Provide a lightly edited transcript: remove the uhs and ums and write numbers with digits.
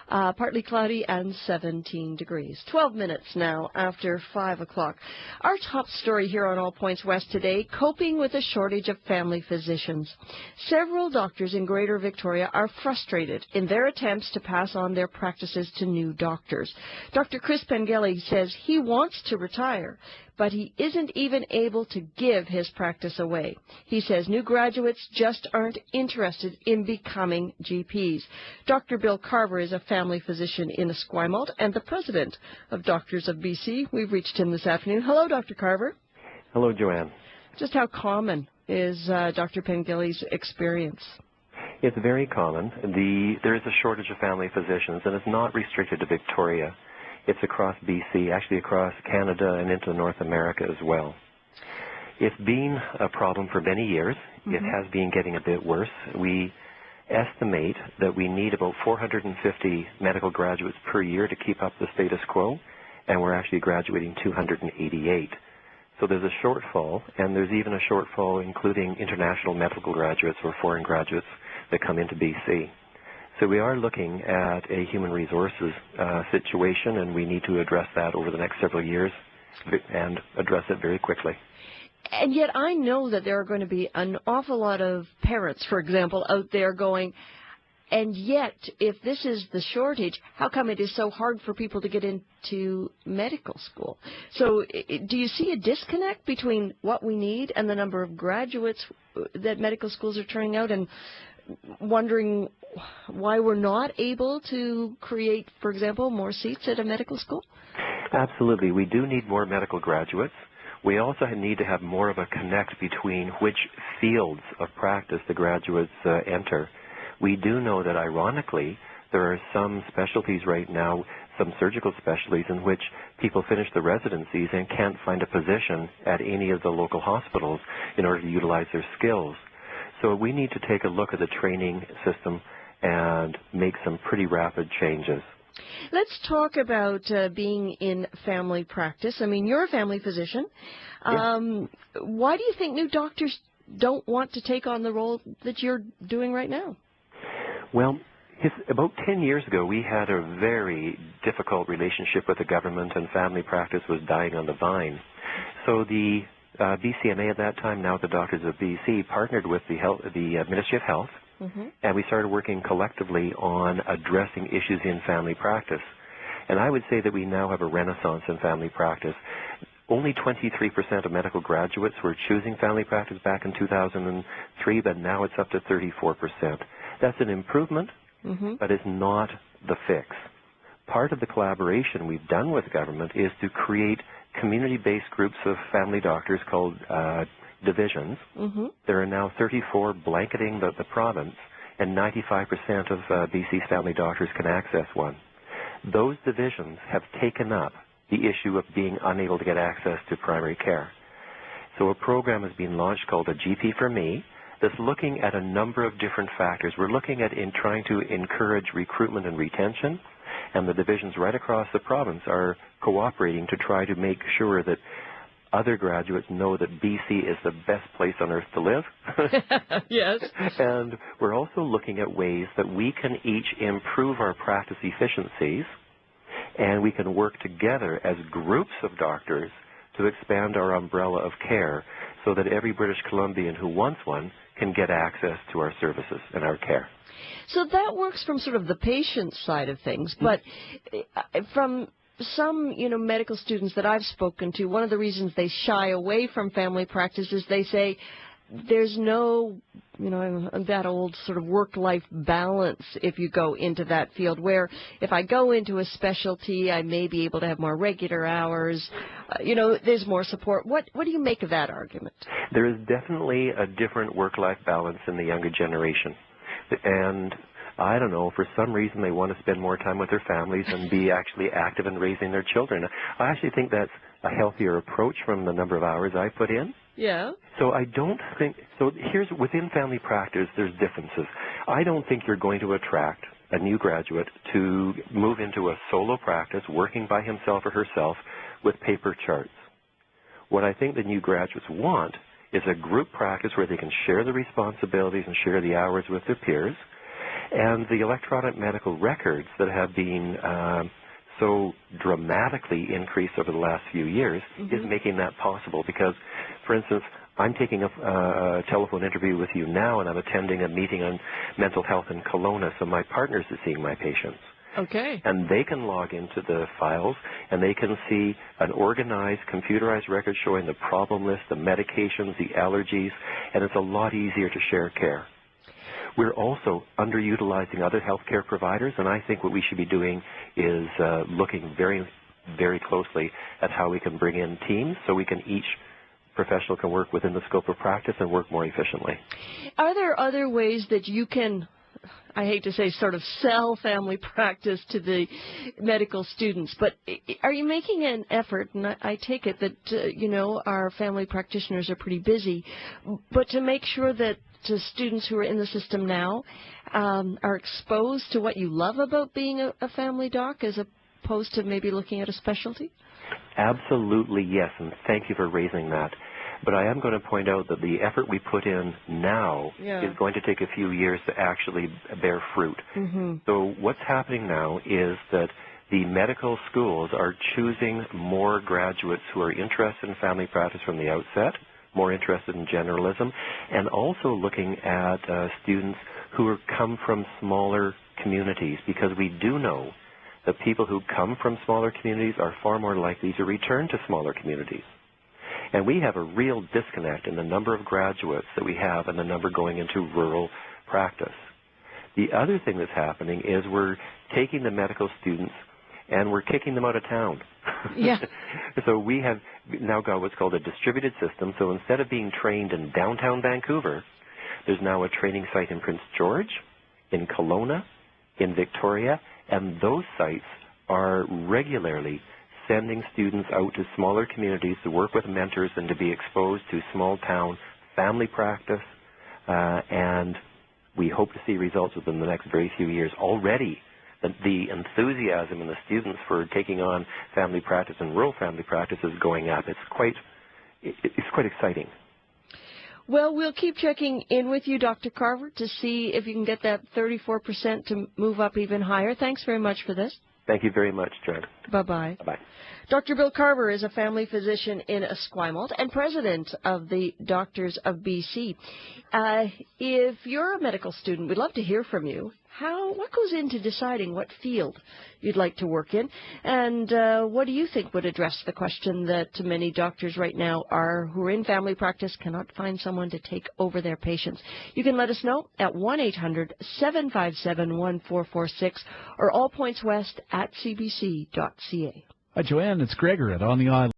Partly cloudy and 17 degrees. 12 minutes now after 5 o'clock. Our top story here on All Points West today, coping with a shortage of family physicians. Several doctors in Greater Victoria are frustrated in their attempts to pass on their practices to new doctors. Dr. Chris Pengelly says he wants to retire, but he isn't even able to give his practice away. He says new graduates just aren't interested in becoming GPs. Dr. Bill Carver is a family physician in Esquimalt and the president of Doctors of BC. We've reached him this afternoon. Hello, Dr. Carver. Hello, Joanne. Just how common is Dr. Pengelly's experience? It's very common. There is a shortage of family physicians, and it's not restricted to Victoria. It's across BC, actually across Canada and into North America as well. It's been a problem for many years. It has been getting a bit worse. We estimate that we need about 450 medical graduates per year to keep up the status quo, and we're actually graduating 288. So there's a shortfall, and there's even a shortfall including international medical graduates or foreign graduates that come into BC. So we are looking at a human resources situation, and we need to address that over the next several years and address it very quickly. And yet I know that there are going to be an awful lot of parents, for example, out there going, and yet if this is the shortage, how come it is so hard for people to get into medical school? So do you see a disconnect between what we need and the number of graduates that medical schools are turning out, and wondering why we're not able to create, for example, more seats at a medical school? Absolutely. We do need more medical graduates. We also need to have more of a connect between which fields of practice the graduates enter. We do know that, ironically, there are some specialties right now, some surgical specialties, in which people finish the residencies and can't find a position at any of the local hospitals in order to utilize their skills. So we need to take a look at the training system and make some pretty rapid changes. Let's talk about being in family practice. I mean, you're a family physician. Yes. Why do you think new doctors don't want to take on the role that you're doing right now? Well, about 10 years ago, we had a very difficult relationship with the government, and family practice was dying on the vine. So the BCMA at that time, now the Doctors of BC, partnered with the Ministry of Health, and we started working collectively on addressing issues in family practice. And I would say that we now have a renaissance in family practice. Only 23% of medical graduates were choosing family practice back in 2003, but now it's up to 34%. That's an improvement, but it's not the fix. Part of the collaboration we've done with government is to create community-based groups of family doctors called divisions. There are now 34 blanketing the province, and 95% of BC's family doctors can access one. Those divisions have taken up the issue of being unable to get access to primary care. So a program has been launched called A GP for Me that's looking at a number of different factors. We're looking at trying to encourage recruitment and retention, and the divisions right across the province are cooperating to try to make sure that other graduates know that BC is the best place on earth to live. Yes. And we're also looking at ways that we can each improve our practice efficiencies, and we can work together as groups of doctors to expand our umbrella of care so that every British Columbian who wants one can get access to our services and our care. So that works from sort of the patient side of things, but from some, medical students that I've spoken to, one of the reasons they shy away from family practice is they say there's no, that old sort of work-life balance if you go into that field, where if I go into a specialty, I may be able to have more regular hours. There's more support. What do you make of that argument? There is definitely a different work-life balance in the younger generation. And I don't know, for some reason they want to spend more time with their families and be actually active in raising their children. I actually think that's a healthier approach from the number of hours I put in. Yeah. So I don't think, here's, within family practice, there's differences. I don't think you're going to attract a new graduate to move into a solo practice working by himself or herself with paper charts. What I think the new graduates want is a group practice where they can share the responsibilities and share the hours with their peers. And the electronic medical records that have been so dramatically increased over the last few years is making that possible. Because, for instance, I'm taking a telephone interview with you now, and I'm attending a meeting on mental health in Kelowna, so my partners are seeing my patients. Okay. And they can log into the files, and they can see an organized, computerized record showing the problem list, the medications, the allergies, and it's a lot easier to share care. We're also underutilizing other healthcare providers, and I think what we should be doing is looking very, very closely at how we can bring in teams so we can each professional can work within the scope of practice and work more efficiently. Are there other ways that you can, I hate to say, sort of sell family practice to the medical students, but are you making an effort, and I take it that, our family practitioners are pretty busy, but to make sure that to students who are in the system now are exposed to what you love about being a family doc as opposed to maybe looking at a specialty? Absolutely, yes, and thank you for raising that. But I am going to point out that the effort we put in now is going to take a few years to actually bear fruit. So what's happening now is that the medical schools are choosing more graduates who are interested in family practice from the outset, more interested in generalism, and also looking at students who come from smaller communities, because we do know that people who come from smaller communities are far more likely to return to smaller communities. And we have a real disconnect in the number of graduates that we have and the number going into rural practice. The other thing that's happening is we're taking the medical students and we're kicking them out of town. Yeah. So we have now got what's called a distributed system. So instead of being trained in downtown Vancouver, there's now a training site in Prince George, in Kelowna, in Victoria, and those sites are regularly sending students out to smaller communities to work with mentors and to be exposed to small town family practice, and we hope to see results within the next very few years. Already the enthusiasm in the students for taking on family practice and rural family practice is going up. It's quite exciting. Well, we'll keep checking in with you, Dr. Carver, to see if you can get that 34% to move up even higher. Thanks very much for this. Thank you very much, Jen. Bye-bye. Bye-bye. Dr. Bill Carver is a family physician in Esquimalt and president of the Doctors of BC. If you're a medical student, we'd love to hear from you. What goes into deciding what field you'd like to work in? And what do you think would address the question that many doctors right now who are in family practice cannot find someone to take over their patients? You can let us know at 1-800-757-1446 or allpointswest@cbc.ca. Hi, Joanne. It's Gregor at On the Island.